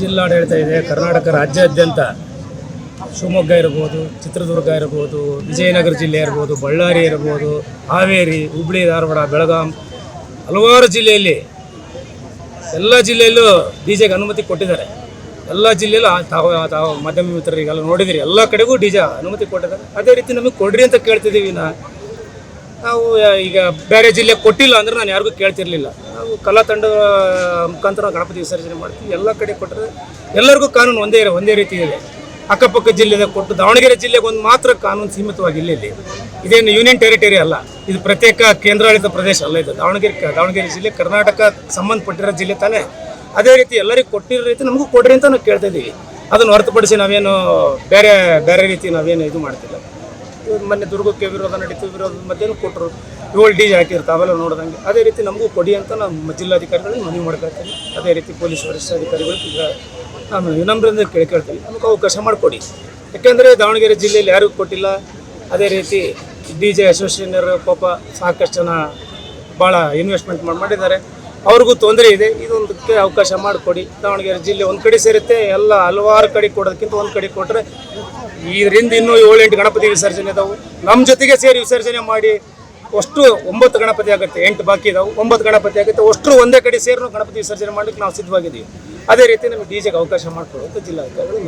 ಜಿಲ್ಲಾಡಳಿತ ಇದೆ. ಕರ್ನಾಟಕ ರಾಜ್ಯಾದ್ಯಂತ ಶಿವಮೊಗ್ಗ ಇರ್ಬೋದು, ಚಿತ್ರದುರ್ಗ ಇರ್ಬೋದು, ವಿಜಯನಗರ ಜಿಲ್ಲೆ ಇರ್ಬೋದು, ಬಳ್ಳಾರಿ ಇರ್ಬೋದು, ಹಾವೇರಿ, ಹುಬ್ಬಳ್ಳಿ, ಧಾರವಾಡ, ಬೆಳಗಾಂ, ಹಲವಾರು ಜಿಲ್ಲೆಯಲ್ಲಿ ಎಲ್ಲ ಜಿಲ್ಲೆಯಲ್ಲೂ ಡಿಜೆಗೆ ಅನುಮತಿ ಕೊಟ್ಟಿದ್ದಾರೆ. ಎಲ್ಲ ಜಿಲ್ಲೆಯಲ್ಲೂ ತಾವು ಮಾಧ್ಯಮ ಮಿತ್ರರಿಗೆಲ್ಲ ನೋಡಿದಿರಿ, ಎಲ್ಲ ಕಡೆಗೂ ಡಿಜೆ ಅನುಮತಿ ಕೊಟ್ಟಿದ್ದಾರೆ. ಅದೇ ರೀತಿ ನಮಗೆ ಕೊಡ್ರಿ ಅಂತ ಕೇಳ್ತಿದ್ದೀವಿ. ನಾವು ಈಗ ಬೇರೆ ಜಿಲ್ಲೆಗೆ ಕೊಟ್ಟಿಲ್ಲ ಅಂದ್ರೆ ನಾನು ಯಾರಿಗೂ ಕೇಳ್ತಿರ್ಲಿಲ್ಲ. ನಾವು ಕಲಾ ತಂಡ ಮುಖಾಂತರ ಗಣಪತಿ ವಿಸರ್ಜನೆ ಮಾಡ್ತೀವಿ. ಎಲ್ಲ ಕಡೆ ಕೊಟ್ಟರೆ ಎಲ್ಲರಿಗೂ ಕಾನೂನು ಒಂದೇ ರೀತಿ ಇದೆ. ಅಕ್ಕಪಕ್ಕ ಜಿಲ್ಲೆಗೆ ಕೊಟ್ಟು ದಾವಣಗೆರೆ ಜಿಲ್ಲೆಗೆ ಒಂದು ಮಾತ್ರ ಕಾನೂನು ಸೀಮಿತವಾಗಿಲ್ಲ. ಇಲ್ಲಿ ಇದೇನು ಯೂನಿಯನ್ ಟೆರಿಟರಿ ಅಲ್ಲ, ಇದು ಪ್ರತ್ಯೇಕ ಕೇಂದ್ರಾಡಳಿತ ಪ್ರದೇಶ ಅಲ್ಲ. ಇದು ದಾವಣಗೆರೆ ಜಿಲ್ಲೆ ಕರ್ನಾಟಕ ಸಂಬಂಧಪಟ್ಟಿರೋ ಜಿಲ್ಲೆ ತಾನೇ. ಅದೇ ರೀತಿ ಎಲ್ಲರಿಗೂ ಕೊಟ್ಟಿರೋ ರೀತಿ ನಮಗೂ ಕೊಡ್ರಿ ಅಂತ ನಾವು ಕೇಳ್ತಾ ಇದ್ದೀವಿ. ಅದನ್ನು ಹೊರತುಪಡಿಸಿ ನಾವೇನು ಬೇರೆ ರೀತಿ ನಾವೇನು ಇದು ಮಾಡ್ತಿಲ್ಲ. ಮೊನ್ನೆ ದುರ್ಗಕ್ಕೆ ವಿರೋಧ ನಡೀತು, ವಿರೋಧದ ಮಧ್ಯೆ ಕೊಟ್ಟರು 7 ಡಿಜೆ ಹಾಕಿರ್ತಾರೆ, ಅವೆಲ್ಲ ನೋಡಿದಂಗೆ. ಅದೇ ರೀತಿ ನಮಗೂ ಕೊಡಿ ಅಂತ ನಮ್ಮ ಜಿಲ್ಲಾಧಿಕಾರಿಗಳಿಗೆ ಮನವಿ ಮಾಡ್ಕೊಳ್ತೀನಿ. ಅದೇ ರೀತಿ ಪೊಲೀಸ್ ವರಿಷ್ಠಾಧಿಕಾರಿಗಳು ಈಗ ನಾನು ವಿನಮ್ರದಿಂದ ಕೇಳ್ತೀವಿ, ನಮಗೆ ಅವಕಾಶ ಮಾಡಿಕೊಡಿ. ಯಾಕೆಂದರೆ ದಾವಣಗೆರೆ ಜಿಲ್ಲೆಯಲ್ಲಿ ಯಾರಿಗೂ ಕೊಟ್ಟಿಲ್ಲ. ಅದೇ ರೀತಿ ಡಿಜೆ ಅಸೋಸಿಯೇಷನರು ಪಾಪ ಸಾಕಷ್ಟು ಜನ ಭಾಳ ಇನ್ವೆಸ್ಟ್ಮೆಂಟ್ ಮಾಡಿದ್ದಾರೆ, ಅವ್ರಿಗೂ ತೊಂದರೆ ಇದೆ. ಇದೊಂದಕ್ಕೆ ಅವಕಾಶ ಮಾಡಿಕೊಡಿ. ದಾವಣಗೆರೆ ಜಿಲ್ಲೆ ಒಂದು ಕಡೆ ಸೇರುತ್ತೆ, ಎಲ್ಲ ಹಲವಾರು ಕಡೆ ಕೊಡೋದಕ್ಕಿಂತ ಒಂದು ಕಡೆ ಕೊಟ್ಟರೆ ಇದರಿಂದ ಇನ್ನೂ 7-8 ಗಣಪತಿ ವಿಸರ್ಜನೆ ಇದಾವೆ. ನಮ್ಮ ಜೊತೆಗೆ ಸೇರಿ ವಿಸರ್ಜನೆ ಮಾಡಿ ಅಷ್ಟು 9 ಗಣಪತಿ ಆಗುತ್ತೆ. 8 ಬಾಕಿ ಇದಾವೆ, 9 ಗಣಪತಿ ಆಗುತ್ತೆ. ಅಷ್ಟು ಒಂದೇ ಕಡೆ ಸೇರಿ ಗಣಪತಿ ವಿಸರ್ಜನೆ ಮಾಡಲಿಕ್ಕೆ ನಾವು ಸಿದ್ಧವಾಗಿದ್ದೀವಿ. ಅದೇ ರೀತಿ ನಮಗೆ ಡಿಜೆಗೆ ಅವಕಾಶ ಮಾಡಿಕೊಡುವಂಥ ಜಿಲ್ಲಾಧಿಕಾರಿಗಳು